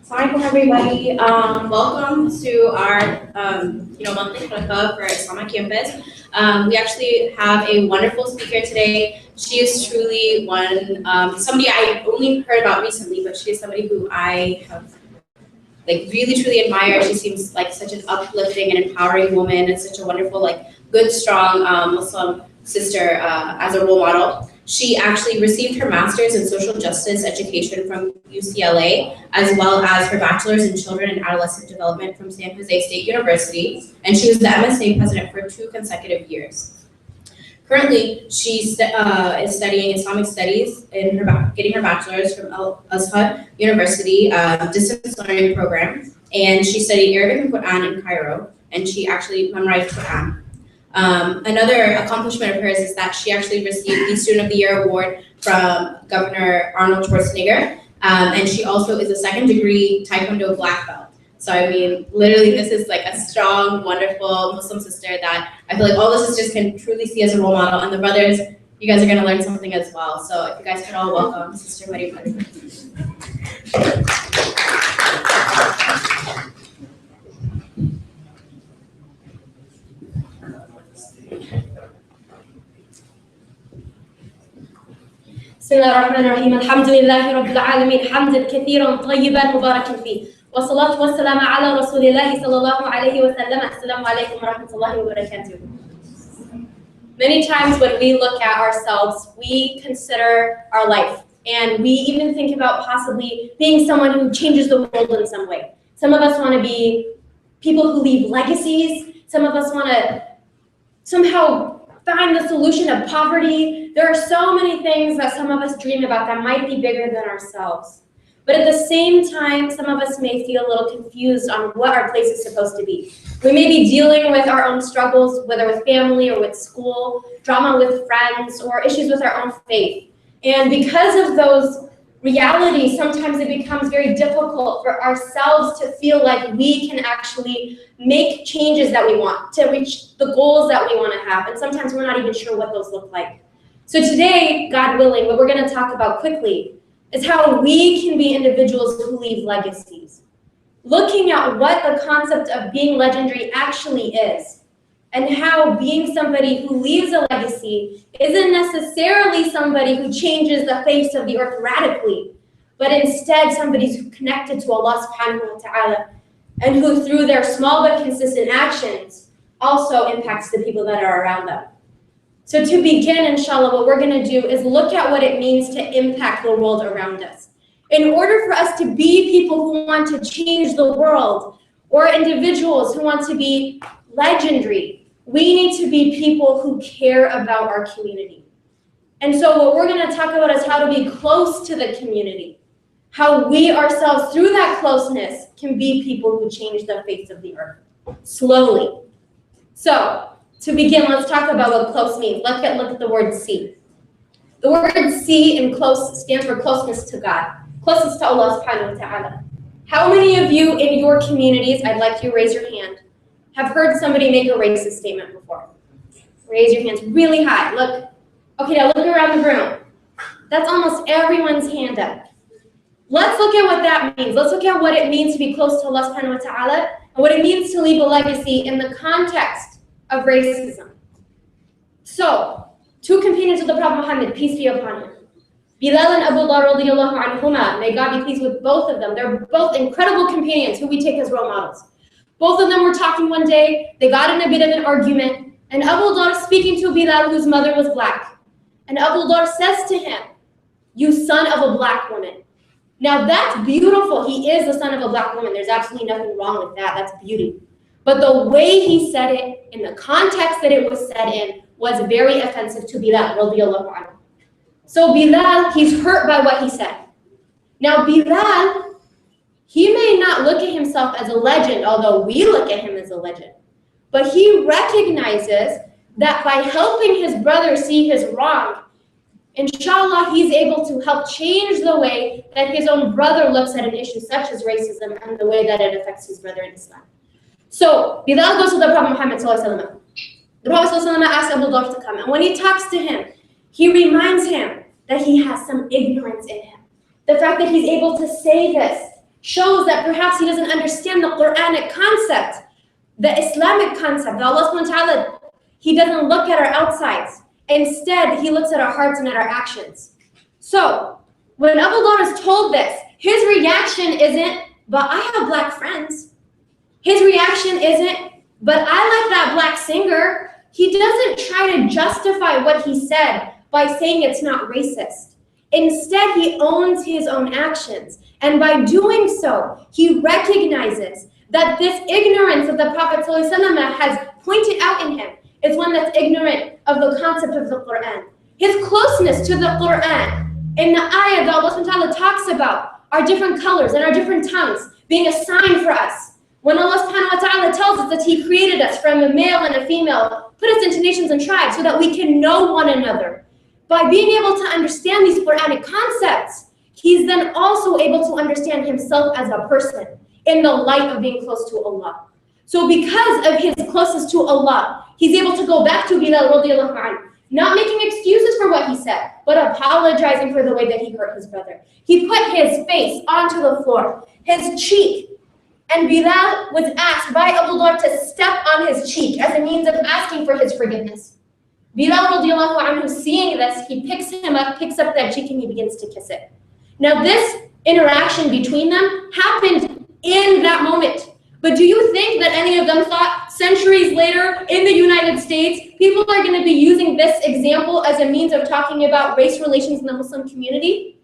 Assalamualaikum everybody. Welcome to our monthly halaqah for Islamic campus. We actually have a wonderful speaker today. She is truly somebody I only heard about recently, but she is somebody who I have really truly admire. She seems like such an uplifting and empowering woman, and such a wonderful, good, strong Muslim sister as a role model. She actually received her master's in social justice education from UCLA, as well as her bachelor's in children and adolescent development from San Jose State University, and she was the MSA president for 2 consecutive years. Currently, she is studying Islamic studies in getting her bachelor's from Al-Azhar University distance learning program, and she studied Arabic and Quran in Cairo, and she actually memorized Quran. Another accomplishment of hers is that she actually received the Student of the Year award from Governor Arnold Schwarzenegger, and she also is a 2nd degree Taekwondo black belt. So I mean, literally this is like a strong, wonderful Muslim sister that I feel like all the sisters can truly see as a role model, and the brothers, you guys are gonna learn something as well. So if you guys could all welcome Sister Maryam Amirebrahimi. بسم الله الرحمن الرحيم الحمد لله رب العالمين حمدا كثيرا طيبا مباركا فيه والصلاة والسلام على رسول الله صلى الله عليه وسلم. السلام عليكم ورحمة الله وبركاته. Many times when we look at ourselves, we consider our life, and we even think about possibly being someone who changes the world in some way. Some of us want to be people who leave legacies. Some of us want to somehow find the solution of poverty. There are so many things that some of us dream about that might be bigger than ourselves. But at the same time, some of us may feel a little confused on what our place is supposed to be. We may be dealing with our own struggles, whether with family or with school, drama with friends, or issues with our own faith. And because of those realities, sometimes it becomes very difficult for ourselves to feel like we can actually make changes that we want to reach the goals that we want to have. And sometimes we're not even sure what those look like. So today, God willing, what we're going to talk about quickly is how we can be individuals who leave legacies. Looking at what the concept of being legendary actually is, and how being somebody who leaves a legacy isn't necessarily somebody who changes the face of the earth radically, but instead somebody who's connected to Allah subhanahu wa ta'ala, and who through their small but consistent actions also impacts the people that are around them. So to begin, inshallah, what we're going to do is look at what it means to impact the world around us. In order for us to be people who want to change the world, or individuals who want to be legendary, we need to be people who care about our community. And so what we're going to talk about is how to be close to the community, how we ourselves, through that closeness, can be people who change the face of the earth, slowly. So, to begin, let's talk about what close means. Look at the word see. The word see in close stands for closeness to God, closeness to Allah subhanahu wa ta'ala. How many of you in your communities, I'd like you to raise your hand, have heard somebody make a racist statement before? Raise your hands really high. Look. Okay, now look around the room. That's almost everyone's hand up. Let's look at what that means. Let's look at what it means to be close to Allah subhanahu wa ta'ala, and what it means to leave a legacy in the context of racism. So, 2 companions of the Prophet Muhammad, peace be upon him, Bilal and Abu Dhar radiyallahu anhuma, may God be pleased with both of them. They're both incredible companions who we take as role models. Both of them were talking one day, they got in a bit of an argument, and Abu Dhar speaking to Bilal, whose mother was black. And Abu Dhar says to him, "You son of a black woman." Now that's beautiful. He is the son of a black woman. There's absolutely nothing wrong with that. That's beauty. But the way he said it, in the context that it was said in, was very offensive to Bilal, radiyallahu anhu. So Bilal, he's hurt by what he said. Now Bilal, he may not look at himself as a legend, although we look at him as a legend. But he recognizes that by helping his brother see his wrong, inshallah, he's able to help change the way that his own brother looks at an issue such as racism and the way that it affects his brother in Islam. So Bilal goes to the Prophet Muhammad sallallahu alaihi wasallam. The Prophet sallallahu alaihi wasallam asks Abu Dhar to come, and when he talks to him, he reminds him that he has some ignorance in him. The fact that he's able to say this shows that perhaps he doesn't understand the Quranic concept, the Islamic concept. That Allah subhanahu wa ta'ala, he doesn't look at our outsides. Instead, he looks at our hearts and at our actions. So, when Abu Dhar is told this, his reaction isn't, but I have black friends. His reaction isn't, but I like that black singer. He doesn't try to justify what he said by saying it's not racist. Instead, he owns his own actions. And by doing so, he recognizes that this ignorance that the Prophet ﷺ has pointed out in him is one that's ignorant of the concept of the Quran. His closeness to the Quran, in the ayah that Allah subhanahu wa ta'ala talks about our different colors and our different tongues being a sign for us. When Allah subhanahu wa ta'ala tells us that he created us from a male and a female, put us into nations and tribes so that we can know one another. By being able to understand these Quranic concepts, he's then also able to understand himself as a person in the light of being close to Allah. So because of his closeness to Allah, he's able to go back to Bilal radiallahu anhu, not making excuses for what he said, but apologizing for the way that he hurt his brother. He put his face onto the floor, his cheek, and Bilal was asked by Abu Dhar to step on his cheek as a means of asking for his forgiveness. Bilal radiallahu anhu, seeing this, he picks up that cheek and he begins to kiss it. Now this interaction between them happened in that moment. But do you think that any of them thought centuries later in the United States, people are going to be using this example as a means of talking about race relations in the Muslim community?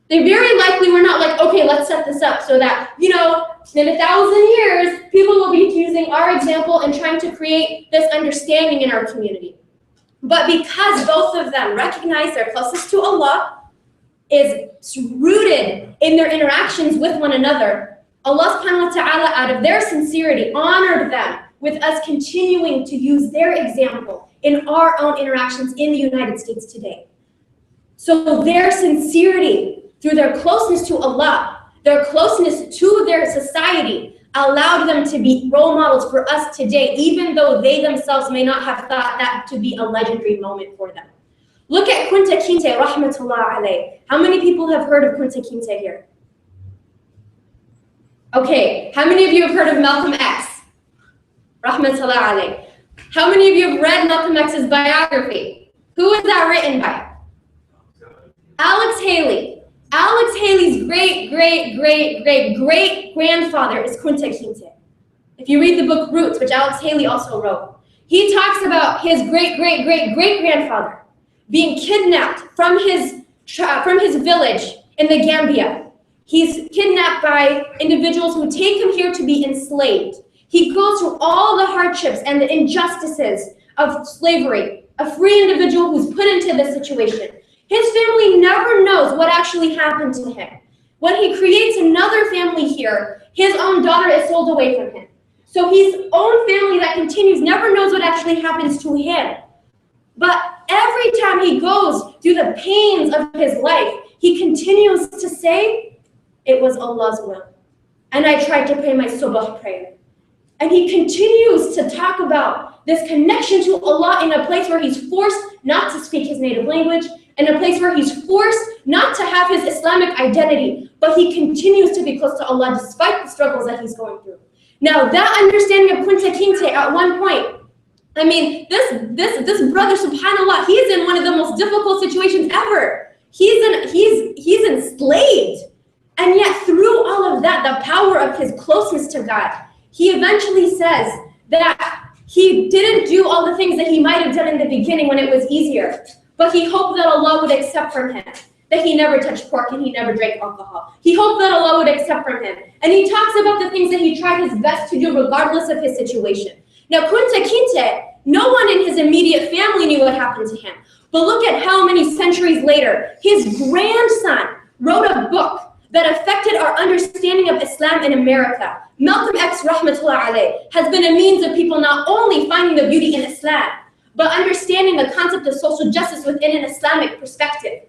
They very likely were not like, okay, let's set this up so that, in 1,000 years, people will be using our example and trying to create this understanding in our community. But because both of them recognize their closeness to Allah is rooted in their interactions with one another, Allah subhanahu wa ta'ala, out of their sincerity, honored them with us continuing to use their example in our own interactions in the United States today. So their sincerity, through their closeness to Allah, their closeness to their society, allowed them to be role models for us today, even though they themselves may not have thought that to be a legendary moment for them. Look at Kunta Kinte, rahmatullah alayh. How many people have heard of Kunta Kinte here? Okay, how many of you have heard of Malcolm X? Rahmatullah alayh. How many of you have read Malcolm X's biography? Who was that written by? Alex Haley. Alex Haley's great-great-great-great-grandfather is Kunta Kinte. If you read the book Roots, which Alex Haley also wrote, he talks about his great-great-great-great-grandfather being kidnapped from his village in the Gambia. He's kidnapped by individuals who take him here to be enslaved. He goes through all the hardships and the injustices of slavery, a free individual who's put into this situation. His family never knows what actually happened to him. When he creates another family here, his own daughter is sold away from him. So his own family that continues never knows what actually happens to him. But every time he goes through the pains of his life, he continues to say, it was Allah's will. And I tried to pray my subh prayer. And he continues to talk about this connection to Allah in a place where he's forced not to speak his native language, in a place where he's forced not to have his Islamic identity, but he continues to be close to Allah despite the struggles that he's going through. Now that understanding of Kunta Kinte at one point, this brother, subhanAllah, he's in one of the most difficult situations ever. He's enslaved. And yet through all of that, the power of his closeness to God, he eventually says that he didn't do all the things that he might have done in the beginning when it was easier, but he hoped that Allah would accept from him that he never touched pork and he never drank alcohol. He hoped that Allah would accept from him. And he talks about the things that he tried his best to do regardless of his situation. Now, Kunta Kinte, no one in his immediate family knew what happened to him. But look at how many centuries later, his grandson wrote a book that affected our understanding of Islam in America. Malcolm X, rahmatullah alayh, has been a means of people not only finding the beauty in Islam, but understanding the concept of social justice within an Islamic perspective.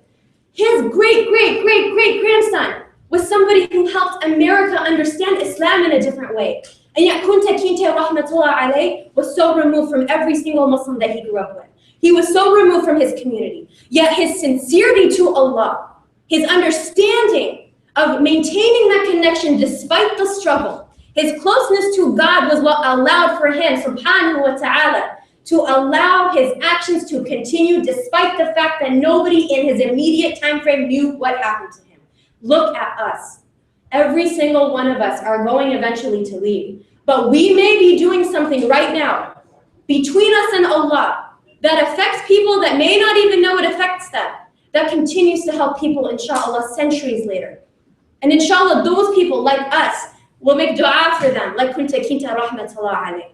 His great-great-great-great-grandson was somebody who helped America understand Islam in a different way. And yet Kunta Kinte, rahmatullah alayh, was so removed from every single Muslim that he grew up with. He was so removed from his community. Yet his sincerity to Allah, his understanding of maintaining that connection despite the struggle. His closeness to God was what allowed for him, subhanahu wa ta'ala, to allow his actions to continue despite the fact that nobody in his immediate time frame knew what happened to him. Look at us. Every single one of us are going eventually to leave. But we may be doing something right now between us and Allah that affects people that may not even know it affects them, that continues to help people, inshallah, centuries later. And inshallah, those people like us will make dua for them, like kunta kinta rahmatullah alayh.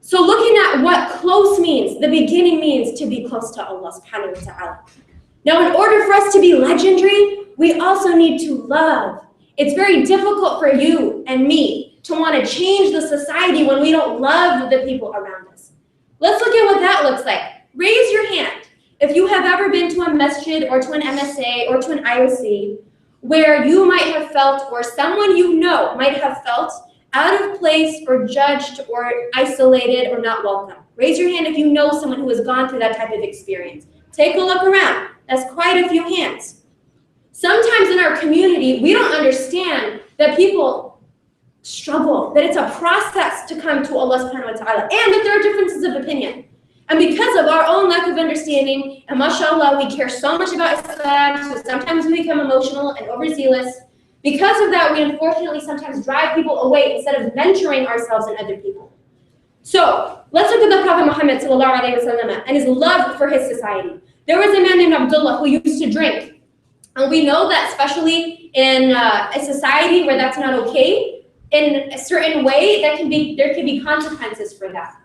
So looking at what close means, the beginning means to be close to Allah subhanahu wa ta'ala. Now, in order for us to be legendary, we also need to love. It's very difficult for you and me to want to change the society when we don't love the people around us. Let's look at what that looks like. Raise your hand if you have ever been to a masjid or to an MSA or to an IOC where you might have felt, or someone you know might have felt, out of place or judged or isolated or not welcome. Raise your hand if you know someone who has gone through that type of experience. Take a look around. That's quite a few hands. Sometimes in our community, we don't understand that people struggle, that it's a process to come to Allah subhanahu wa ta'ala, and that there are differences of opinion. And because of our own lack of understanding, and mashallah, we care so much about Islam, so sometimes we become emotional and overzealous. Because of that, we unfortunately sometimes drive people away instead of mentoring ourselves and other people. So let's look at the Prophet Muhammad sallallahu alaihi wasallam and his love for his society. There was a man named Abdullah who used to drink. And we know that especially in a society where that's not okay, in a certain way, there can be consequences for that.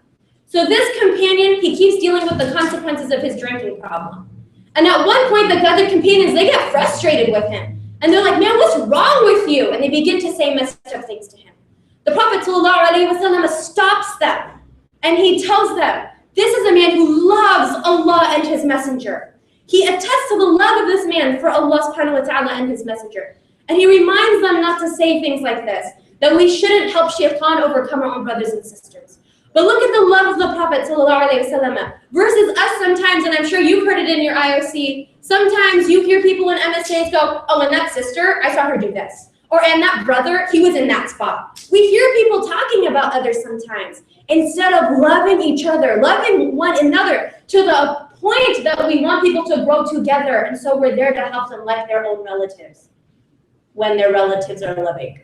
So this companion, he keeps dealing with the consequences of his drinking problem. And at one point, the other companions, they get frustrated with him. And they're like, man, what's wrong with you? And they begin to say messed up things to him. The Prophet ﷺ stops them. And he tells them, this is a man who loves Allah and his messenger. He attests to the love of this man for Allah subhanahu wa ta'ala and his messenger. And he reminds them not to say things like this, that we shouldn't help shaitan overcome our own brothers and sisters. But look at the love of the Prophet ﷺ versus us sometimes, and I'm sure you've heard it in your IOC, sometimes you hear people in MSAs go, oh, and that sister, I saw her do this. Or, and that brother, he was in that spot. We hear people talking about others sometimes, instead of loving each other, loving one another to the point that we want people to grow together, and so we're there to help them like their own relatives when their relatives are loving.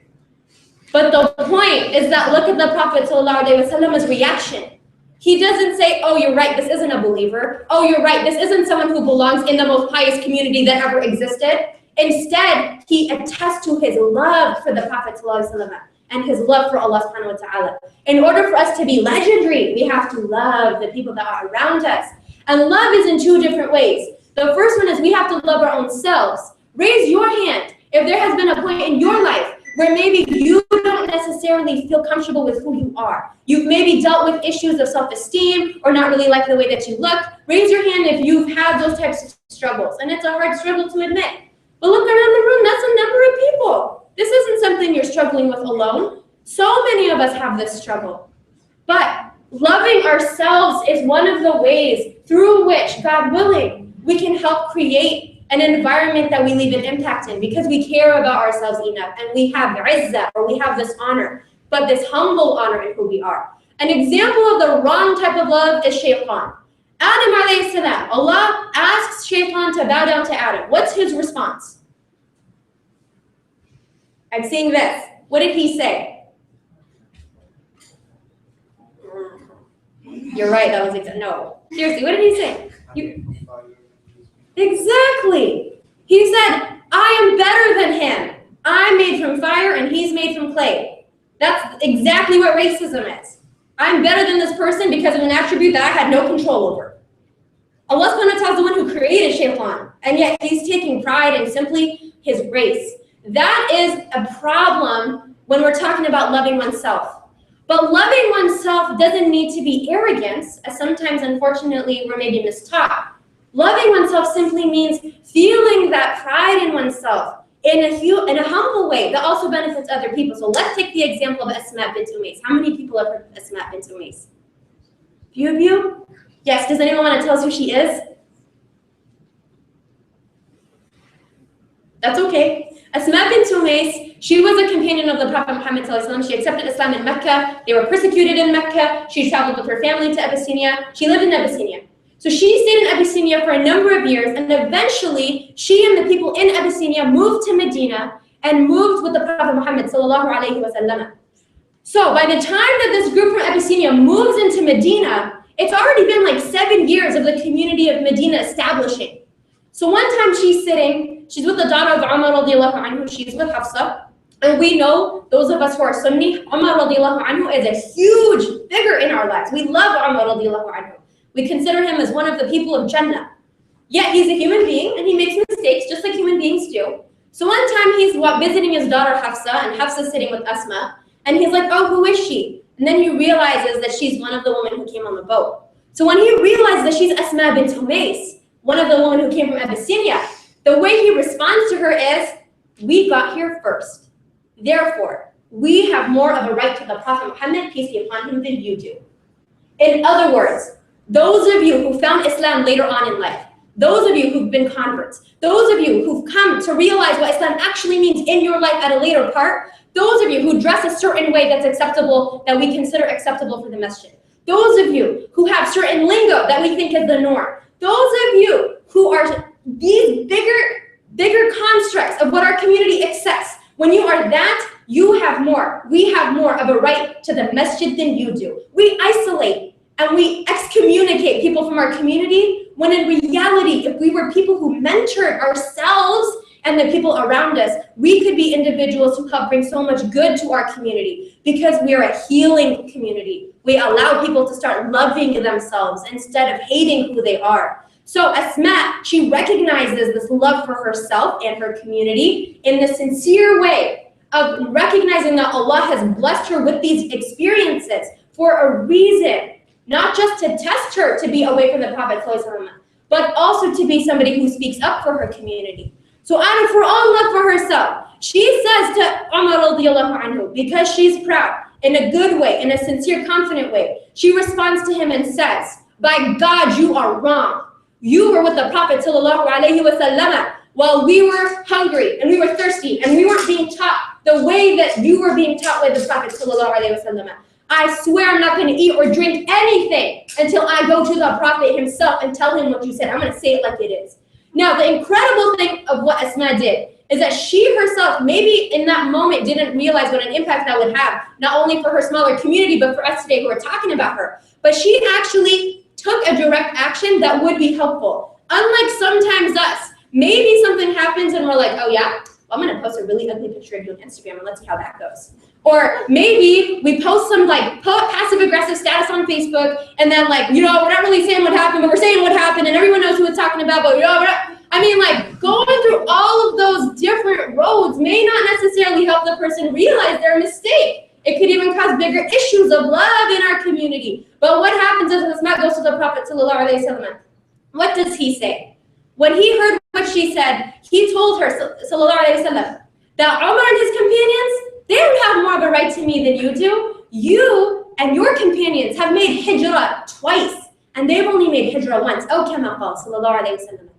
But the point is that look at the Prophet ﷺ's reaction. He doesn't say, oh, you're right, this isn't a believer. Oh, you're right, this isn't someone who belongs in the most pious community that ever existed. Instead, he attests to his love for the Prophet ﷺ and his love for Allah subhanahu wa ta'ala. In order for us to be legendary, we have to love the people that are around us. And love is in two different ways. The first one is we have to love our own selves. Raise your hand if there has been a point in your life where maybe you don't necessarily feel comfortable with who you are. You've maybe dealt with issues of self-esteem or not really like the way that you look. Raise your hand if you've had those types of struggles. And it's a hard struggle to admit. But look around the room, that's a number of people. This isn't something you're struggling with alone. So many of us have this struggle. But loving ourselves is one of the ways through which, God willing, we can help create an environment that we leave an impact in because we care about ourselves enough and we have izzah, or we have this honor, but this humble honor in who we are. An example of the wrong type of love is shaitan. Adam alayhi salam, Allah asks shaitan to bow down to Adam. What's his response? I'm seeing this. What did he say? You're right, that was exactly, no. Seriously, what did he say? Exactly. He said, I am better than him. I'm made from fire and he's made from clay. That's exactly what racism is. I'm better than this person because of an attribute that I had no control over. Allah subhanahu wa ta'ala is the one who created shaitan, and yet he's taking pride in simply his race. That is a problem when we're talking about loving oneself. But loving oneself doesn't need to be arrogance, as sometimes, unfortunately, we're maybe mistaught. Loving oneself simply means feeling that pride in oneself in a humble way that also benefits other people. So let's take the example of Asma bint Umays. How many people have heard of Asma bint Umays? Few of you? Yes, does anyone want to tell us who she is? That's okay. Asma bint Umays, she was a companion of the Prophet Muhammad ﷺ. She accepted Islam in Mecca. They were persecuted in Mecca. She traveled with her family to Abyssinia. She lived in Abyssinia. So she stayed in Abyssinia for a number of years, and eventually she and the people in Abyssinia moved to Medina and moved with the Prophet Muhammad ﷺ. So by the time that this group from Abyssinia moves into Medina, it's already been like 7 years of the community of Medina establishing. So one time she's sitting, she's with the daughter of Umar radiallahu anhu, she's with Hafsa. And we know, those of us who are Sunni, Umar radiallahu anhu is a huge figure in our lives. We love Umar radiallahu anhu. We consider him as one of the people of Jannah. Yet he's a human being and he makes mistakes just like human beings do. So one time he's visiting his daughter Hafsa, and Hafsa's sitting with Asma. And he's like, oh, who is she? And then he realizes that she's one of the women who came on the boat. So when he realizes that she's Asma bint Umays, one of the women who came from Abyssinia, the way he responds to her is, we got here first. Therefore, we have more of a right to the Prophet Muhammad, peace be upon him, than you do. In other words, those of you who found Islam later on in life, those of you who've been converts, those of you who've come to realize what Islam actually means in your life at a later part, those of you who dress a certain way that's acceptable, that we consider acceptable for the masjid, those of you who have certain lingo that we think is the norm, those of you who are these bigger constructs of what our community accepts, when you are that, you have more. We have more of a right to the masjid than you do. We isolate and we excommunicate people from our community, when in reality, if we were people who mentored ourselves and the people around us, we could be individuals who help bring so much good to our community, because we are a healing community. We allow people to start loving themselves instead of hating who they are. So Asma, she recognizes this love for herself and her community in the sincere way of recognizing that Allah has blessed her with these experiences for a reason, not just to test her to be away from the Prophet ﷺ, but also to be somebody who speaks up for her community. So out of her own love for herself, she says to Umar radiallahu anhu, because she's proud, in a good way, in a sincere, confident way, she responds to him and says, by God, you are wrong. You were with the Prophet sallallahu alaihi wasallam while we were hungry and we were thirsty and we weren't being taught the way that you were being taught by the Prophet sallallahu alaihi wasallam. I swear I'm not going to eat or drink anything until I go to the Prophet himself and tell him what you said. I'm going to say it like it is. Now, the incredible thing of what Asma did is that she herself, maybe in that moment, didn't realize what an impact that would have, not only for her smaller community, but for us today who are talking about her. But she actually took a direct action that would be helpful. Unlike sometimes us, maybe something happens and we're like, oh yeah, well, I'm gonna post a really ugly picture of you on Instagram and let's see how that goes. Or maybe we post some like passive-aggressive status on Facebook and then like, we're not really saying what happened, but we're saying what happened and everyone knows who it's talking about, but I mean, like, going through all of those different roads may not necessarily help the person realize their mistake. It could even cause bigger issues of love in our community. But what happens is Asma goes to the Prophet sallallahu alaihi wasallam. What does he say? When he heard what she said, he told her sallallahu alaihi wasallam that Umar and his companions, they don't have more of a right to me than you do. You and your companions have made hijrah twice, and they've only made hijrah once. Oh, kama qala sallallahu alaihi wasallam.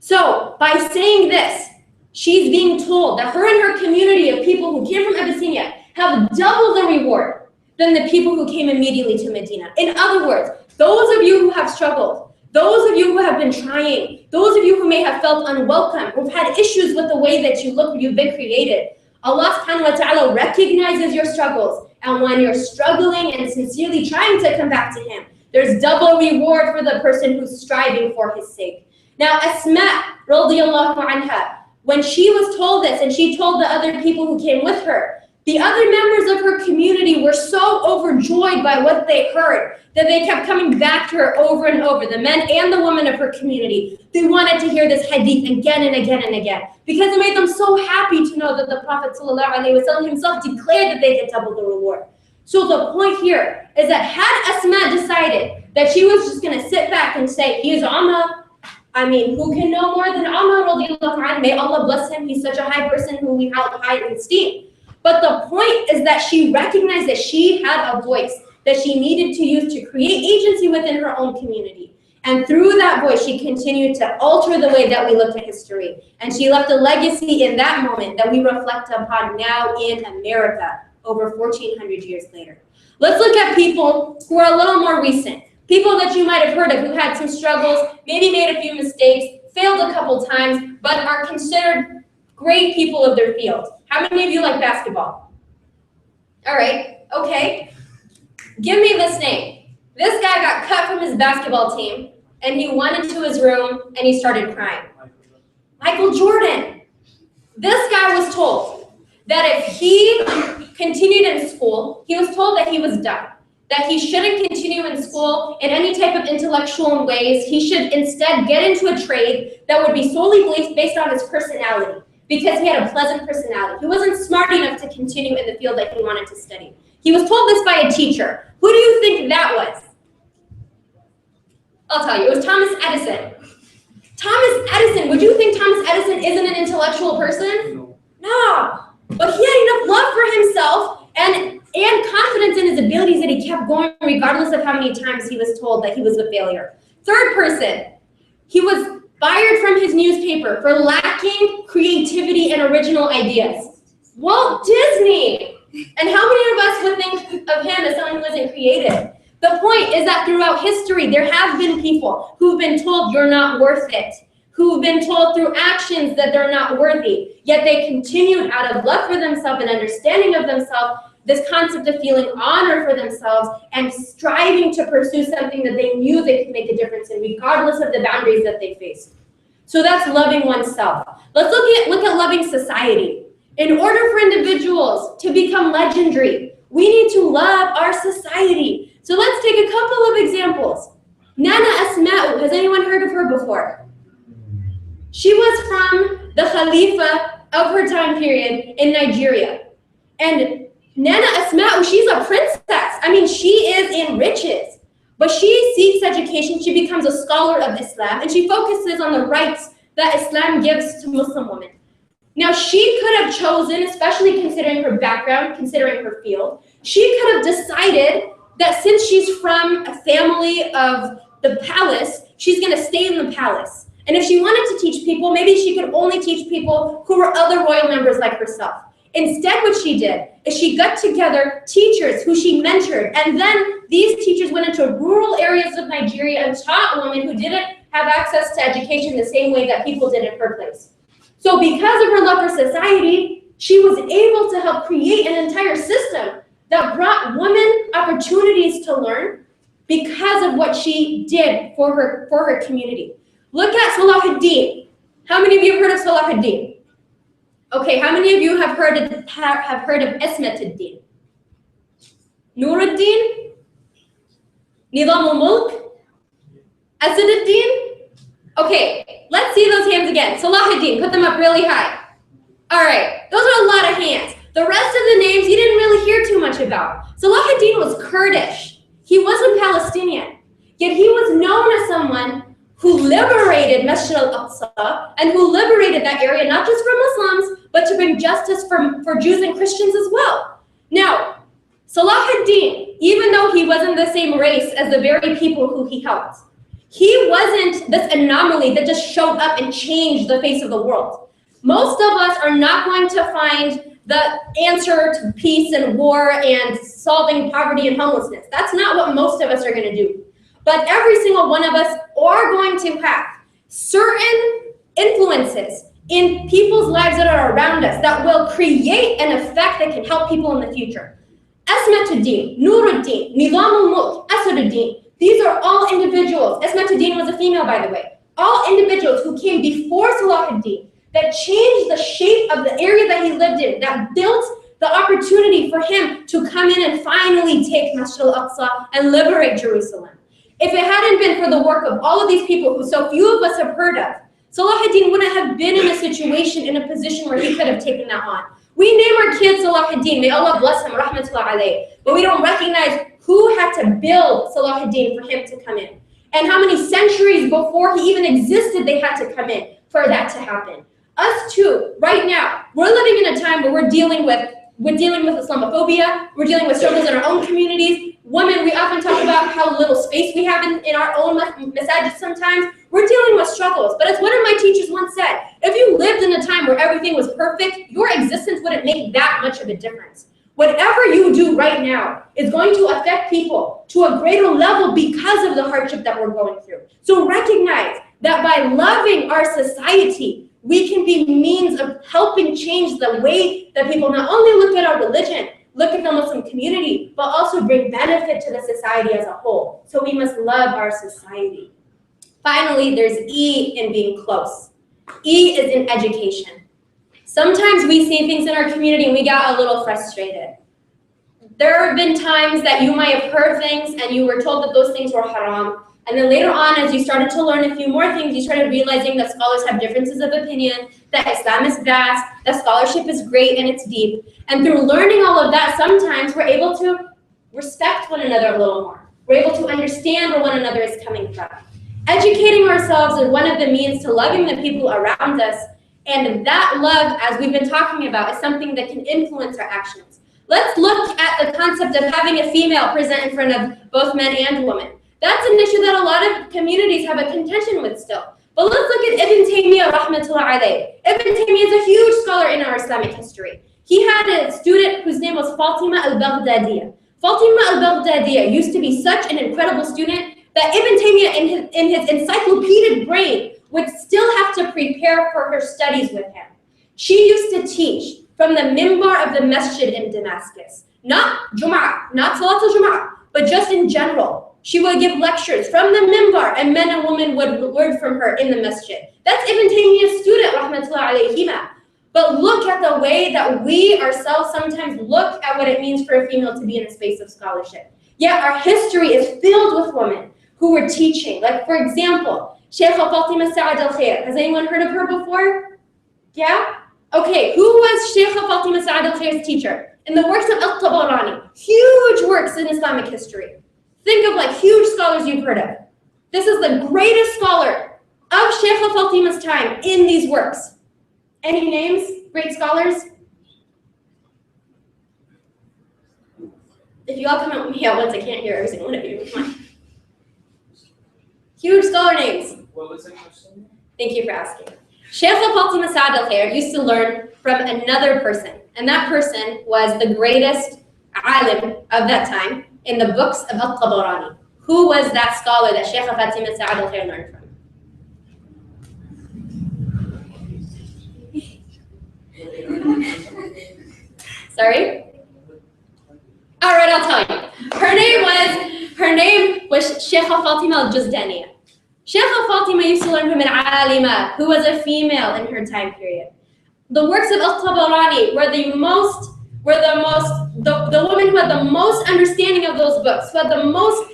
So by saying this, she's being told that her and her community of people who came from Abyssinia have double the reward than the people who came immediately to Medina. In other words, those of you who have struggled, those of you who have been trying, those of you who may have felt unwelcome, who've had issues with the way that you look, you've been created, Allah subhanahu wa ta'ala recognizes your struggles. And when you're struggling and sincerely trying to come back to Him, there's double reward for the person who's striving for His sake. Now, Asma radiallahu anha, when she was told this and she told the other people who came with her, the other members of her community were so overjoyed by what they heard that they kept coming back to her over and over, the men and the women of her community. They wanted to hear this hadith again and again and again because it made them so happy to know that the Prophet ﷺ himself declared that they get double the reward. So the point here is that had Asma decided that she was just going to sit back and say, he's Umar, I mean, who can know more than Umar radiallahu anhu? May Allah bless him. He's such a high person who we held high in esteem. But the point is that she recognized that she had a voice that she needed to use to create agency within her own community. And through that voice, she continued to alter the way that we looked at history. And she left a legacy in that moment that we reflect upon now in America, over 1,400 years later. Let's look at people who are a little more recent. People that you might have heard of who had some struggles, maybe made a few mistakes, failed a couple times, but are considered great people of their field. How many of you like basketball? All right, okay. Give me this name. This guy got cut from his basketball team, and he went into his room and he started crying. Michael Jordan. This guy was told that if he continued in school, he was told that he was done, that he shouldn't continue in school in any type of intellectual ways. He should instead get into a trade that would be solely based on his personality, because he had a pleasant personality. He wasn't smart enough to continue in the field that he wanted to study. He was told this by a teacher. Who do you think that was? I'll tell you, it was Thomas Edison. Thomas Edison, would you think Thomas Edison isn't an intellectual person? No. But he had enough love for himself and confidence in his abilities that he kept going regardless of how many times he was told that he was a failure. Third person, he was fired from his newspaper for lacking creativity and original ideas. Walt Disney. And how many of us would think of him as someone who isn't creative? The point is that throughout history, there have been people who've been told you're not worth it, who've been told through actions that they're not worthy, yet they continued out of love for themselves and understanding of themselves, this concept of feeling honor for themselves and striving to pursue something that they knew they could make a difference in, regardless of the boundaries that they faced. So that's loving oneself. Let's look at loving society. In order for individuals to become legendary, we need to love our society. So let's take a couple of examples. Nana Asma'u, has anyone heard of her before? She was from the Khalifa of her time period in Nigeria. And Nana Asma'u, she's a princess. I mean, she is in riches. But she seeks education, she becomes a scholar of Islam, and she focuses on the rights that Islam gives to Muslim women. Now, she could have chosen, especially considering her background, considering her field, she could have decided that since she's from a family of the palace, she's going to stay in the palace. And if she wanted to teach people, maybe she could only teach people who were other royal members like herself. Instead, what she did is she got together teachers who she mentored, and then these teachers went into rural areas of Nigeria and taught women who didn't have access to education the same way that people did in her place. So because of her love for society, she was able to help create an entire system that brought women opportunities to learn because of what she did for her community. Look at Salahuddin. How many of you have heard of Salahuddin? Okay, how many of you have heard of Ismatuddin? Nuruddin? Nizam al-Mulk? Asaduddin? Okay, let's see those hands again. Salahuddin, put them up really high. All right, those are a lot of hands. The rest of the names you didn't really hear too much about. Salahuddin was Kurdish. He wasn't Palestinian, yet he was known as someone who liberated Masjid al-Aqsa and who liberated that area, not just for Muslims, but to bring justice for Jews and Christians as well. Now, Salahuddin, even though he wasn't the same race as the very people who he helped, he wasn't this anomaly that just showed up and changed the face of the world. Most of us are not going to find the answer to peace and war and solving poverty and homelessness. That's not what most of us are going to do. But every single one of us are going to have certain influences in people's lives that are around us that will create an effect that can help people in the future. Ismatuddin, Nuruddin, Nizam al-Mulk, Asaduddin, these are all individuals. Ismatuddin was a female, by the way. All individuals who came before Salahuddin that changed the shape of the area that he lived in, that built the opportunity for him to come in and finally take Masjid al-Aqsa and liberate Jerusalem. If it hadn't been for the work of all of these people who so few of us have heard of, Salahuddin wouldn't have been in a situation, in a position where he could have taken that on. We name our kids Salahuddin, may Allah bless him, rahmatullah alayh, but we don't recognize who had to build Salahuddin for him to come in, and how many centuries before he even existed they had to come in for that to happen. Us too, right now, we're living in a time where we're dealing with we're dealing with Islamophobia, we're dealing with struggles in our own communities. Women, we often talk about how little space we have in our own masajid sometimes. We're dealing with struggles, but as one of my teachers once said, if you lived in a time where everything was perfect, your existence wouldn't make that much of a difference. Whatever you do right now is going to affect people to a greater level because of the hardship that we're going through. So recognize that by loving our society, we can be means of helping change the way that people not only look at our religion, look at the Muslim community, but also bring benefit to the society as a whole. So we must love our society. Finally, there's E in being close. E is in education. Sometimes we see things in our community and we get a little frustrated. There have been times that you might have heard things and you were told that those things were haram. And then later on, as you started to learn a few more things, you started realizing that scholars have differences of opinion, that Islam is vast, that scholarship is great and it's deep. And through learning all of that, sometimes we're able to respect one another a little more. We're able to understand where one another is coming from. Educating ourselves is one of the means to loving the people around us. And that love, as we've been talking about, is something that can influence our actions. Let's look at the concept of having a female present in front of both men and women. That's an issue that a lot of communities have a contention with still. But let's look at Ibn Taymiyyah, rahmatullah alayh. Ibn Taymiyyah is a huge scholar in our Islamic history. He had a student whose name was Fatima al-Baghdadiyah. Fatima al-Baghdadiyah used to be such an incredible student that Ibn Taymiyyah, in his encyclopedic brain, would still have to prepare for her studies with him. She used to teach from the mimbar of the masjid in Damascus. Not Jum'ah, not Salat al-Jum'ah, but just in general. She would give lectures from the mimbar and men and women would learn from her in the masjid. That's Ibn Taymiyyah's student, rahmatullah alayhima. But look at the way that we ourselves sometimes look at what it means for a female to be in a space of scholarship. Yet our history is filled with women who were teaching. Like, for example, Shaykha Fatima Sa'ad al-Khair. Has anyone heard of her before? Yeah? Okay, who was Shaykha Fatima Sa'ad al-Khair's teacher? In the works of Al-Tabarani, huge works in Islamic history. Think of like huge scholars you've heard of. This is the greatest scholar of Shaykha Fatima's time in these works. Any names? Great scholars? If you all come at me at once, I can't hear every single one of you. Come on. Huge scholar names. What was the question? Thank you for asking. Shaykha Fatima Sa'ad al-Khair used to learn from another person, and that person was the greatest alim of that time in the books of Al-Tabarani. Who was that scholar that Shaykha Fatima Sa'ad al-Khair learned from? Sorry? All right, I'll tell you. Her name was Shaykha Fatima al-Juzdaniyah. Shaykha Fatima used to learn from an alima who was a female in her time period. The works of Al-Tabarani were the woman who had the most understanding of those books, who had the most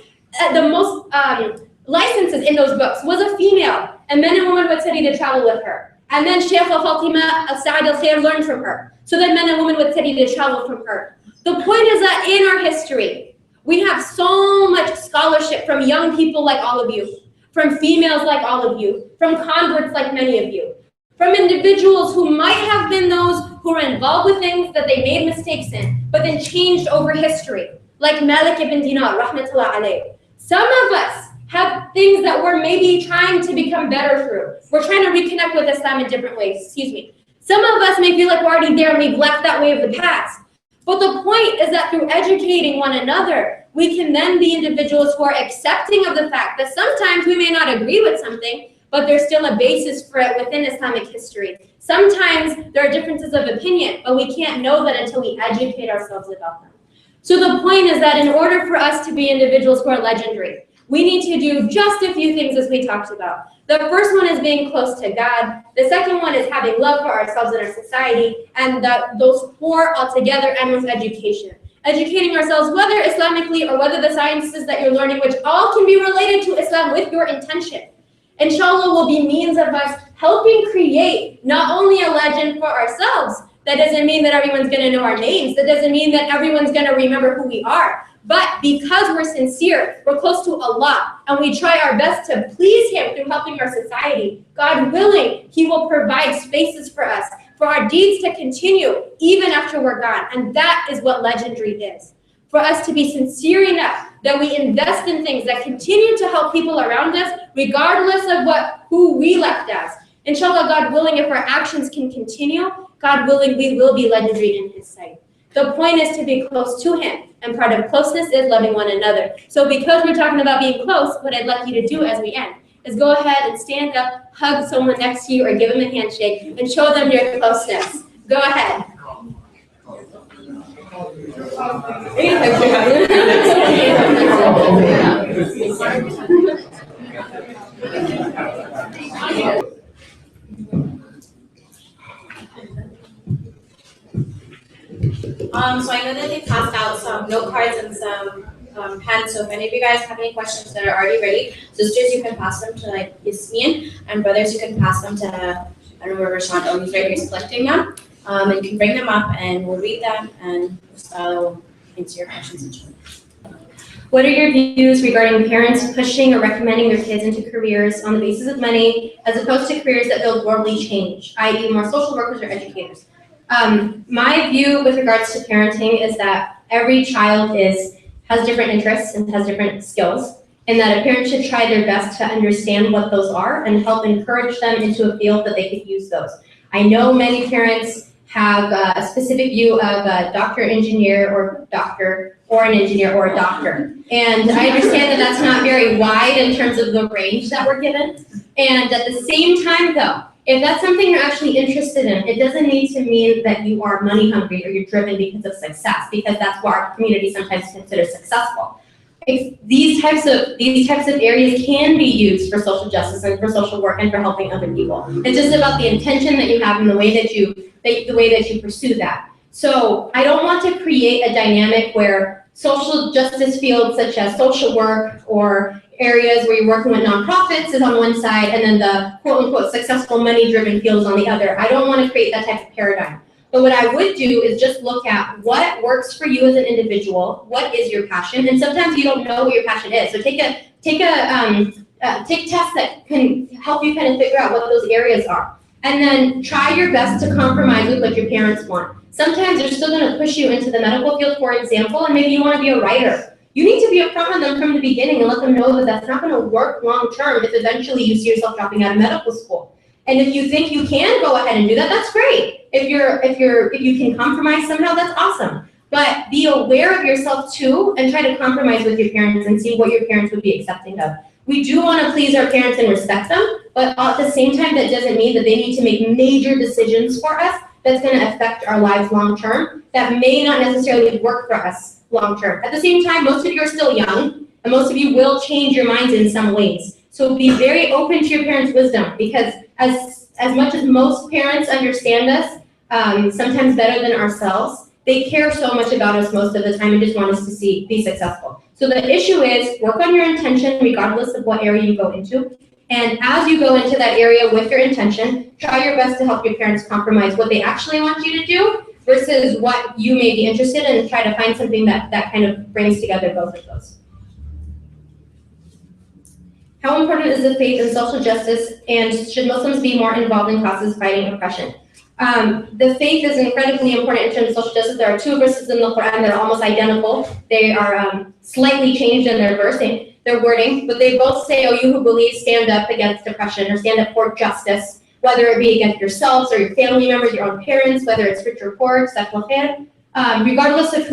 licenses in those books, was a female, and men and women would study to travel with her. And then Shaykha Fatima Sa'ad al-Khair learned from her. So then men and women would study to travel from her. The point is that in our history, we have so much scholarship from young people like all of you, from females like all of you, from converts like many of you, from individuals who might have been those who were involved with things that they made mistakes in, but then changed over history, like Malik ibn Dinar, rahmatullah alayh. Some of us have things that we're maybe trying to become better through. We're trying to reconnect with Islam in different ways, Some of us may feel like we're already there and we've left that way of the past. But the point is that through educating one another, we can then be individuals who are accepting of the fact that sometimes we may not agree with something, but there's still a basis for it within Islamic history. Sometimes there are differences of opinion, but we can't know that until we educate ourselves about them. So the point is that in order for us to be individuals who are legendary, we need to do just a few things as we talked about. The first one is being close to God. The second one is having love for ourselves and our society, and those four altogether end with education. Educating ourselves, whether Islamically or whether the sciences that you're learning, which all can be related to Islam with your intention. Inshallah will be means of us helping create not only a legend for ourselves. That doesn't mean that everyone's going to know our names. That doesn't mean that everyone's going to remember who we are. But because we're sincere, we're close to Allah, and we try our best to please Him through helping our society, God willing, He will provide spaces for us for our deeds to continue even after we're gone. And that is what legendary is. For us to be sincere enough that we invest in things that continue to help people around us, regardless of who we left as. Inshallah, God willing, if our actions can continue, God willing, we will be legendary in His sight. The point is to be close to Him, and part of closeness is loving one another. So because we're talking about being close, what I'd like you to do as we end is go ahead and stand up, hug someone next to you, or give them a handshake, and show them your closeness. Go ahead. So I know that they passed out some note cards and some pens. So if any of you guys have any questions that are already ready, sisters, you can pass them to like Yasmin, and brothers, you can pass them to I don't know where Rashawn is right here collecting them. And you can bring them up, and we'll read them, and will answer your questions. What are your views regarding parents pushing or recommending their kids into careers on the basis of money, as opposed to careers that build worldly change, i.e. more social workers or educators? My view with regards to parenting is that every child has different interests and has different skills, and that a parent should try their best to understand what those are and help encourage them into a field that they could use those. I know many parents have a specific view of a doctor, engineer, or doctor, or an engineer, or a doctor. And I understand that that's not very wide in terms of the range that we're given. And at the same time, though, if that's something you're actually interested in, it doesn't need to mean that you are money hungry or you're driven because of success, because that's what our community sometimes considers successful. If these types of areas can be used for social justice and for social work and for helping other people. It's just about the intention that you have and the way that you pursue that. So I don't want to create a dynamic where social justice fields such as social work or areas where you're working with nonprofits is on one side, and then the quote-unquote successful money-driven fields on the other. I don't want to create that type of paradigm. But what I would do is just look at what works for you as an individual, what is your passion, and sometimes you don't know what your passion is. So take tests that can help you kind of figure out what those areas are, and then try your best to compromise with what your parents want. Sometimes they're still going to push you into the medical field, for example, and maybe you want to be a writer. You need to be upfront with them from the beginning and let them know that that's not going to work long term if eventually you see yourself dropping out of medical school. And if you think you can go ahead and do that, that's great. If you can compromise somehow, that's awesome. But be aware of yourself too, and try to compromise with your parents and see what your parents would be accepting of. We do want to please our parents and respect them, but at the same time, that doesn't mean that they need to make major decisions for us that's going to affect our lives long term, that may not necessarily work for us long term. At the same time, most of you are still young, and most of you will change your minds in some ways. So be very open to your parents' wisdom, because as much as most parents understand us, sometimes better than ourselves, they care so much about us most of the time and just want us to be successful. So the issue is, work on your intention regardless of what area you go into. And as you go into that area with your intention, try your best to help your parents compromise what they actually want you to do versus what you may be interested in, and try to find something that kind of brings together both of those. How important is the faith in social justice, and should Muslims be more involved in causes fighting oppression? The faith is incredibly important in terms of social justice. There are two verses in the Quran that are almost identical. They are slightly changed in their wording, but they both say, "Oh, you who believe, stand up against oppression," or stand up for justice, whether it be against yourselves or your family members, your own parents, whether it's rich or poor, regardless of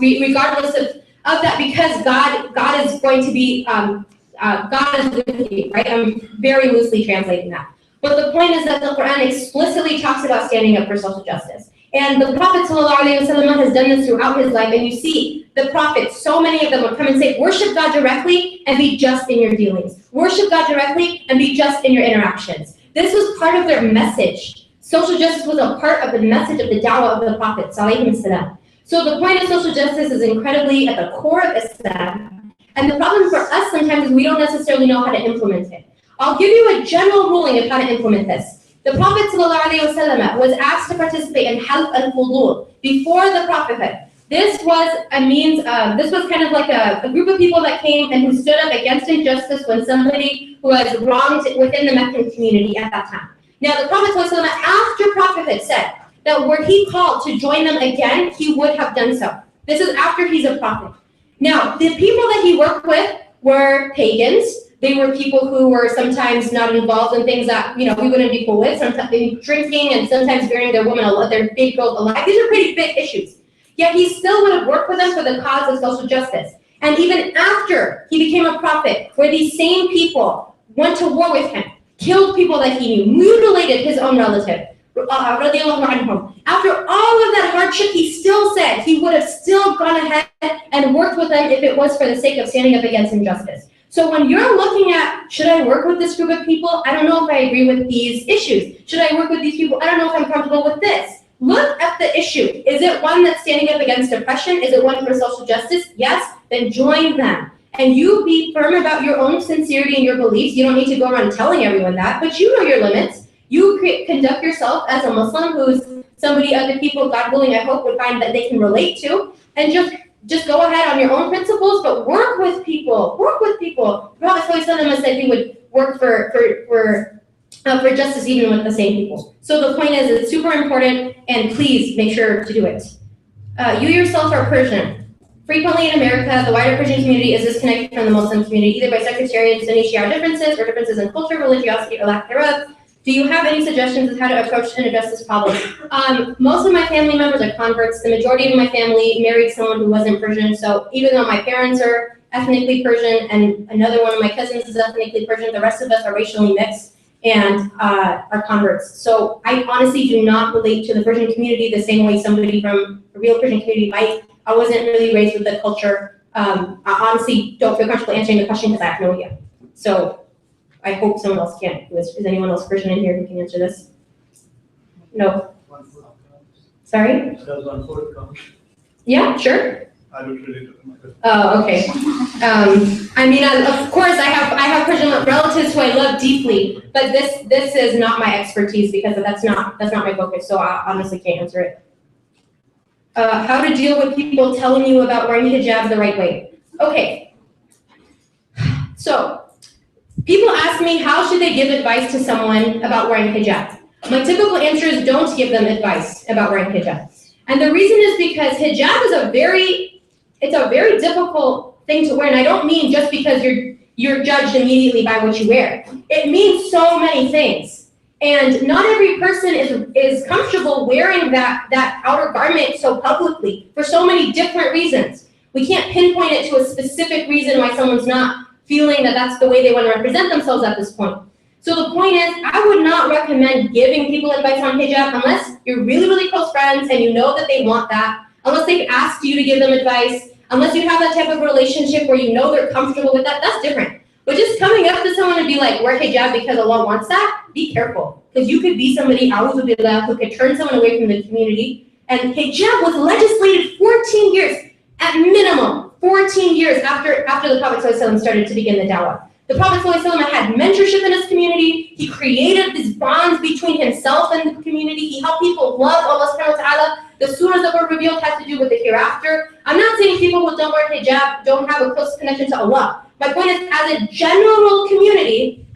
regardless of that, because God is going to be, God is with you, right? I'm very loosely translating that. But the point is that the Quran explicitly talks about standing up for social justice. And the Prophet ﷺ has done this throughout his life, and you see the prophets, so many of them would come and say, worship God directly and be just in your dealings. Worship God directly and be just in your interactions. This was part of their message. Social justice was a part of the message of the da'wah of the Prophet ﷺ. So the point of social justice is incredibly at the core of Islam. And the problem for us sometimes is we don't necessarily know how to implement it. I'll give you a general ruling of how to implement this. The Prophet ﷺ was asked to participate in halq al-fudul before the prophethood. This was kind of like a group of people that came and who stood up against injustice when somebody was wronged within the Meccan community at that time. Now, the Prophet ﷺ, after prophethood, said that were he called to join them again, he would have done so. This is after he's a prophet. Now, the people that he worked with were pagans. They were people who were sometimes not involved in things that, we wouldn't be cool with. Sometimes drinking and sometimes burying their their big girls alive. These are pretty big issues. Yet he still would have worked with them for the cause of social justice. And even after he became a prophet, where these same people went to war with him, killed people that he knew, mutilated his own relative, after all of that hardship, he still said he would have still gone ahead and worked with them if it was for the sake of standing up against injustice. So when you're looking at, should I work with this group of people? I don't know if I agree with these issues. Should I work with these people? I don't know if I'm comfortable with this. Look at the issue. Is it one that's standing up against oppression? Is it one for social justice? Yes, then join them. And you be firm about your own sincerity and your beliefs. You don't need to go around telling everyone that, but you know your limits. You conduct yourself as a Muslim who's somebody other people, God willing, I hope, would find that they can relate to, and just go ahead on your own principles, but work with people. Work with people. The Prophet ﷺ said he would work for justice even with the same people. So the point is, it's super important, and please make sure to do it. You yourself are Persian. Frequently in America, the wider Persian community is disconnected from the Muslim community, either by sectarian Sunni Shia differences or differences in culture, religiosity, or lack thereof. Do you have any suggestions as how to approach and address this problem? Most of my family members are converts. The majority of my family married someone who wasn't Persian. So even though my parents are ethnically Persian and another one of my cousins is ethnically Persian, the rest of us are racially mixed and are converts. So I honestly do not relate to the Persian community the same way somebody from a real Persian community might. I wasn't really raised with the culture. I honestly don't feel comfortable answering the question because I have no idea. So I hope someone else can. Is anyone else Persian in here who can answer this? No. Sorry? Does 1/4 count? Yeah, sure. I don't relate to my cousin. Oh, okay. Of course, I have Persian relatives who I love deeply, but this is not my expertise because that's not my focus. So I honestly can't answer it. How to deal with people telling you about wearing hijab the right way? Okay. So. People ask me, how should they give advice to someone about wearing hijab? My typical answer is don't give them advice about wearing hijab. And the reason is because hijab is a very difficult thing to wear. And I don't mean just because you're judged immediately by what you wear. It means so many things. And not every person is comfortable wearing that outer garment so publicly for so many different reasons. We can't pinpoint it to a specific reason why someone's not feeling that that's the way they want to represent themselves at this point. So the point is, I would not recommend giving people advice on hijab unless you're really, really close friends and you know that they want that, unless they've asked you to give them advice, unless you have that type of relationship where you know they're comfortable with that, that's different. But just coming up to someone and be like, wear hijab because Allah wants that, be careful. Because you could be somebody, a'udhu billah, who could turn someone away from the community. And hijab was legislated 14 years, at minimum, 14 years after the Prophet ﷺ started to begin the dawah. The Prophet ﷺ had mentorship in his community. He created these bonds between himself and the community. He helped people love Allah subhanahu wa ta'ala. The surahs that were revealed had to do with the hereafter. I'm not saying people who don't wear hijab don't have a close connection to Allah. My point is, as a general community,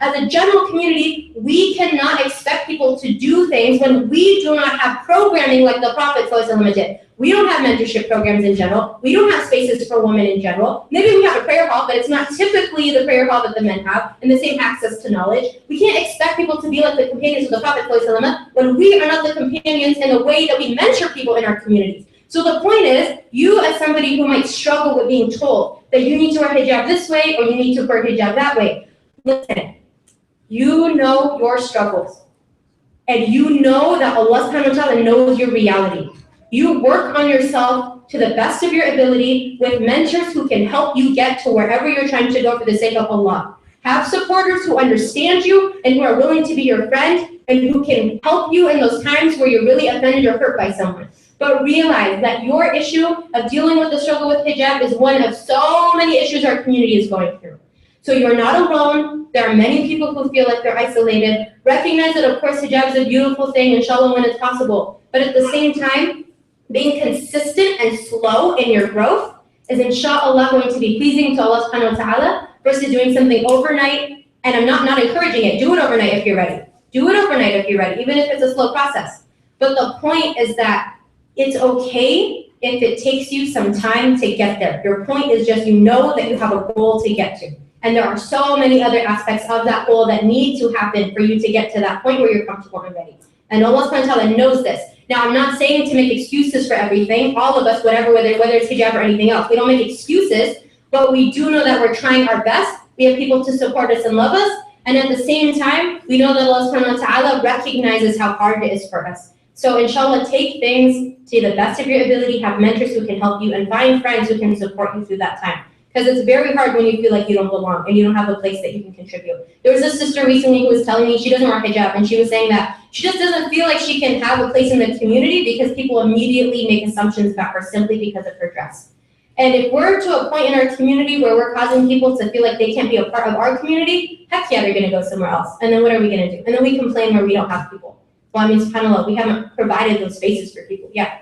we cannot expect people to do things when we do not have programming like the Prophet ﷺ did. We don't have mentorship programs in general. We don't have spaces for women in general. Maybe we have a prayer hall, but it's not typically the prayer hall that the men have and the same access to knowledge. We can't expect people to be like the companions of the Prophet ﷺ when we are not the companions in the way that we mentor people in our communities. So the point is, you as somebody who might struggle with being told that you need to wear hijab this way or you need to wear hijab that way, listen, you know your struggles. And you know that Allah subhanahu wa ta'ala knows your reality. You work on yourself to the best of your ability with mentors who can help you get to wherever you're trying to go for the sake of Allah. Have supporters who understand you and who are willing to be your friend and who can help you in those times where you're really offended or hurt by someone. But realize that your issue of dealing with the struggle with hijab is one of so many issues our community is going through. So you're not alone. There are many people who feel like they're isolated. Recognize that, of course, hijab is a beautiful thing, inshallah, when it's possible. But at the same time, being consistent and slow in your growth is, inshallah, going to be pleasing to Allah subhanahu wa ta'ala versus doing something overnight. And I'm not encouraging it. Do it overnight if you're ready. Do it overnight if you're ready, even if it's a slow process. But the point is that it's okay if it takes you some time to get there. Your point is just you know that you have a goal to get to. And there are so many other aspects of that goal that need to happen for you to get to that point where you're comfortable and ready. And Allah subhanahu wa ta'ala knows this. Now, I'm not saying to make excuses for everything. All of us, whether it's hijab or anything else, we don't make excuses, but we do know that we're trying our best. We have people to support us and love us. And at the same time, we know that Allah subhanahu wa ta'ala recognizes how hard it is for us. So inshallah, take things to the best of your ability, have mentors who can help you, and find friends who can support you through that time. Because it's very hard when you feel like you don't belong and you don't have a place that you can contribute. There was a sister recently who was telling me she doesn't wear hijab, and she was saying that she just doesn't feel like she can have a place in the community because people immediately make assumptions about her simply because of her dress. And if we're to a point in our community where we're causing people to feel like they can't be a part of our community, heck yeah, they're gonna go somewhere else. And then what are we gonna do? And then we complain where we don't have people. Well, I mean, subhanAllah, we haven't provided those spaces for people. Yeah.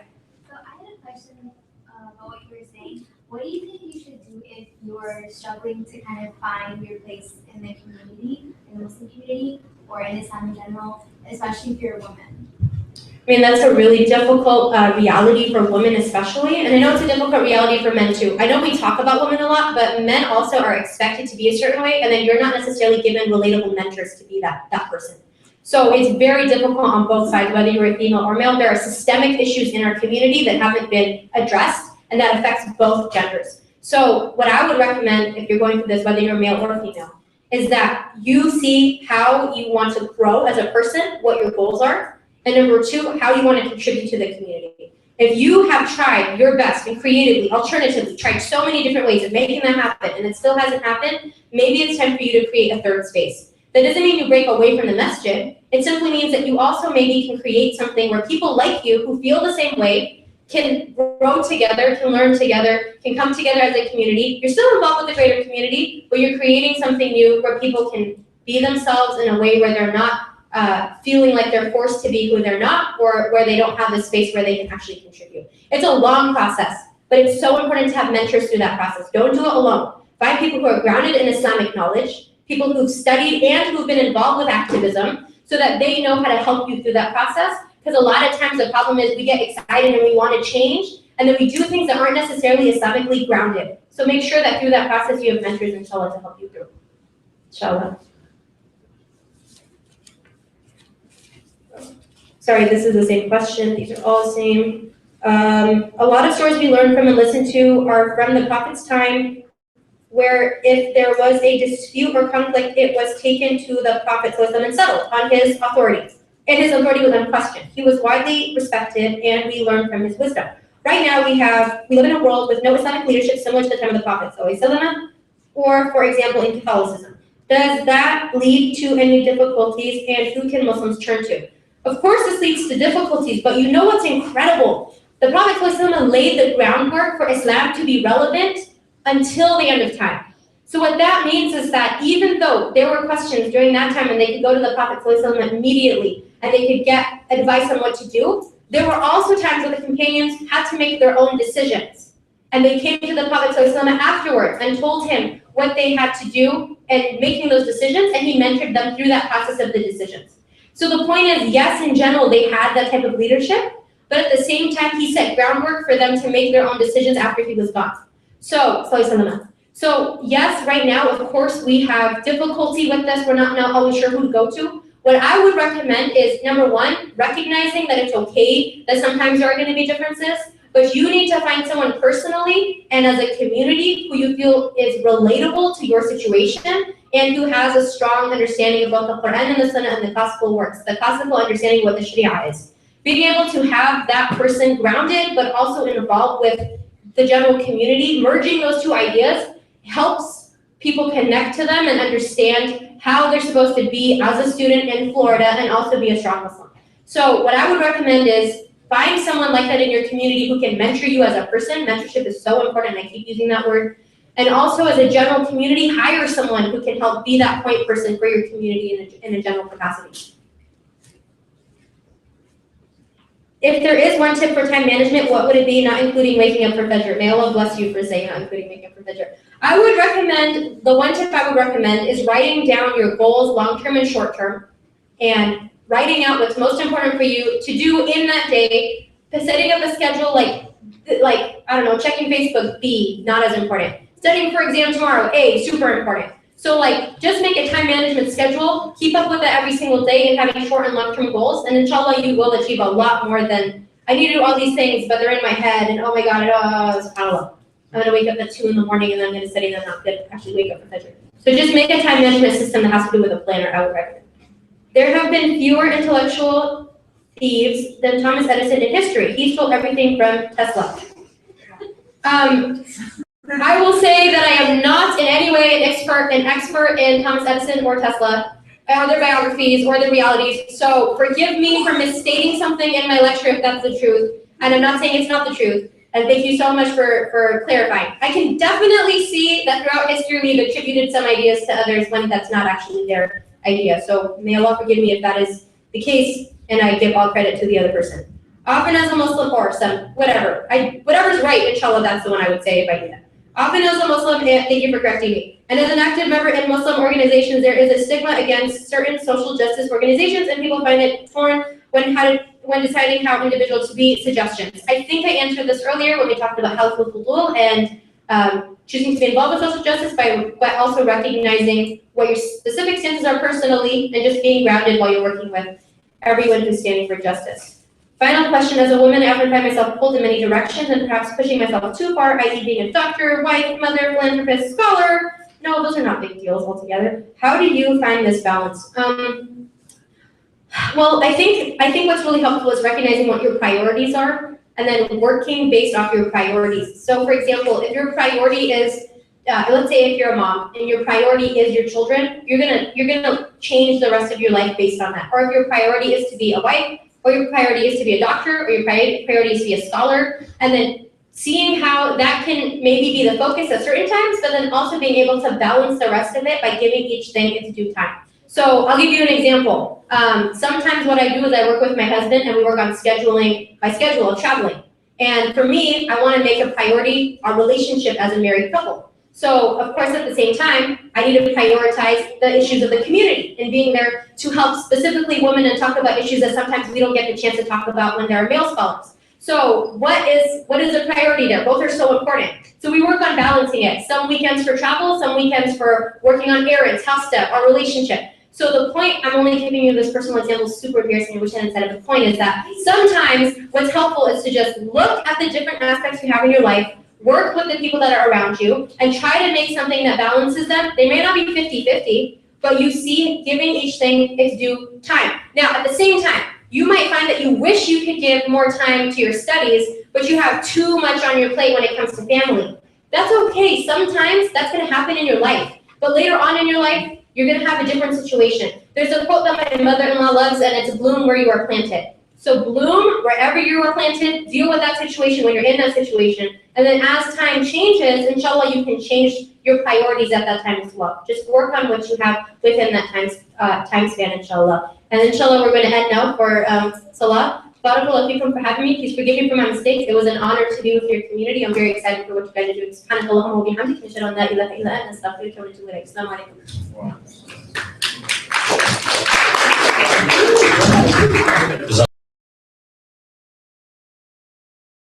So I had a question about what you were saying. What do you think you should do if you're struggling to kind of find your place in the community, in the Muslim community, or in Islam in general, especially if you're a woman? I mean, that's a really difficult reality for women especially, and I know it's a difficult reality for men too. I know we talk about women a lot, but men also are expected to be a certain way, and then you're not necessarily given relatable mentors to be that person. So it's very difficult on both sides, whether you're a female or male. There are systemic issues in our community that haven't been addressed, and that affects both genders. So what I would recommend if you're going through this, whether you're male or female, is that you see how you want to grow as a person, what your goals are, and number two, how you want to contribute to the community. If you have tried your best and creatively, alternatively, tried so many different ways of making that happen and it still hasn't happened, maybe it's time for you to create a third space. That doesn't mean you break away from the masjid. It simply means that you also maybe can create something where people like you who feel the same way can grow together, can learn together, can come together as a community. You're still involved with the greater community, but you're creating something new where people can be themselves in a way where they're not feeling like they're forced to be who they're not, or where they don't have the space where they can actually contribute. It's a long process, but it's so important to have mentors through that process. Don't do it alone. Find people who are grounded in Islamic knowledge, people who've studied and who've been involved with activism, so that they know how to help you through that process. Because a lot of times the problem is we get excited and we want to change, and then we do things that aren't necessarily Islamically grounded. So make sure that through that process you have mentors, inshallah, to help you through. Inshallah. Sorry, this is the same question. These are all the same. A lot of stories we learn from and listen to are from the Prophet's time, where if there was a dispute or conflict, it was taken to the Prophet and settled on his authority. And his authority was unquestioned. He was widely respected, and we learn from his wisdom. Right now, we live in a world with no Islamic leadership similar to the time of the Prophet, or, for example, in Catholicism. Does that lead to any difficulties, and who can Muslims turn to? Of course, this leads to difficulties, but you know what's incredible? The Prophet ﷺ laid the groundwork for Islam to be relevant until the end of time. So what that means is that even though there were questions during that time and they could go to the Prophet ﷺ immediately and they could get advice on what to do, there were also times where the companions had to make their own decisions. And they came to the Prophet ﷺ afterwards and told him what they had to do in making those decisions, and he mentored them through that process of the decisions. So the point is, yes, in general, they had that type of leadership, but at the same time, he set groundwork for them to make their own decisions after he was gone. So yes, right now, of course, we have difficulty with this. We're not always sure who to go to. What I would recommend is, number one, recognizing that it's okay that sometimes there are going to be differences, but you need to find someone personally and as a community who you feel is relatable to your situation and who has a strong understanding of both the Quran and the Sunnah and the classical works, the classical understanding of what the Sharia is. Being able to have that person grounded, but also involved with the general community, merging those two ideas helps people connect to them and understand how they're supposed to be as a student in Florida and also be a strong Muslim. So what I would recommend is find someone like that in your community who can mentor you as a person. Mentorship is so important, I keep using that word. And also as a general community, hire someone who can help be that point person for your community in a general capacity. If there is one tip for time management, what would it be, not including waking up for Fajr? May Allah bless you for saying not including waking up for Fajr. I would recommend, the one tip I would recommend is writing down your goals, long-term and short-term, and writing out what's most important for you to do in that day, setting up a schedule like I don't know, checking Facebook, B, not as important. Studying for exam tomorrow, A, super important. So like, just make a time management schedule, keep up with it every single day and having short and long-term goals, and inshallah you will achieve a lot more than, I need to do all these things, but they're in my head, and oh my god, subhanAllah. I'm gonna wake up at 2 in the morning and then I'm gonna study and I'm not gonna actually wake up for Fajr. So just make a time management system that has to do with a planner, I would recommend. There have been fewer intellectual thieves than Thomas Edison in history. He stole everything from Tesla. I will say that I am not in any way an expert in Thomas Edison or Tesla, or their biographies or their realities. So forgive me for misstating something in my lecture if that's the truth. And I'm not saying it's not the truth. And thank you so much for clarifying. I can definitely see that throughout history we've attributed some ideas to others when that's not actually their idea. So may Allah forgive me if that is the case, and I give all credit to the other person. Often as a Muslim or some, whatever. Whatever's right, inshallah, that's the one I would say if I do that. Often as a Muslim, thank you for correcting me. And as an active member in Muslim organizations, there is a stigma against certain social justice organizations, and people find it torn when deciding how individuals to be suggestions. I think I answered this earlier when we talked about health with fudul and choosing to be involved with social justice by also recognizing what your specific stances are personally and just being grounded while you're working with everyone who's standing for justice. Final question, as a woman, I often find myself pulled in many directions and perhaps pushing myself too far, i.e. being a doctor, wife, mother, philanthropist, scholar. No, those are not big deals altogether. How do you find this balance? Well, I think what's really helpful is recognizing what your priorities are and then working based off your priorities. So for example, if your priority is, let's say if you're a mom and your priority is your children, you're gonna change the rest of your life based on that. Or if your priority is to be a wife, or your priority is to be a doctor, or your priority is to be a scholar, and then seeing how that can maybe be the focus at certain times, but then also being able to balance the rest of it by giving each thing its due time. So I'll give you an example. Sometimes what I do is I work with my husband and we work on scheduling my schedule of traveling. And for me, I want to make a priority our relationship as a married couple. So of course, at the same time, I need to prioritize the issues of the community and being there to help specifically women and talk about issues that sometimes we don't get the chance to talk about when there are male scholars. So what is the priority there? Both are so important. So we work on balancing it. Some weekends for travel, some weekends for working on errands, house stuff, our relationship. So the point, I'm only giving you this personal example super embarrassing, which I hadn't said, but the point is that sometimes what's helpful is to just look at the different aspects you have in your life, work with the people that are around you, and try to make something that balances them. They may not be 50-50, but you see giving each thing its due time. Now, at the same time, you might find that you wish you could give more time to your studies, but you have too much on your plate when it comes to family. That's okay. Sometimes that's going to happen in your life. But later on in your life, you're going to have a different situation. There's a quote that my mother-in-law loves, and it's bloom where you are planted. So bloom wherever you are planted, deal with that situation when you're in that situation. And then as time changes, inshallah, you can change your priorities at that time as well. Just work on what you have within that time span, inshallah. And inshallah, we're going to end now for Salah. Barakallahu fikum for having me. Please forgive me for my mistakes. It was an honor to be with your community. I'm very excited for what you guys are doing. Subhanakallahumma wa bihamdika, ashhadu an la ilaha illa anta, astaghfiruka wa atubu ilayk. Assalamu alaikum.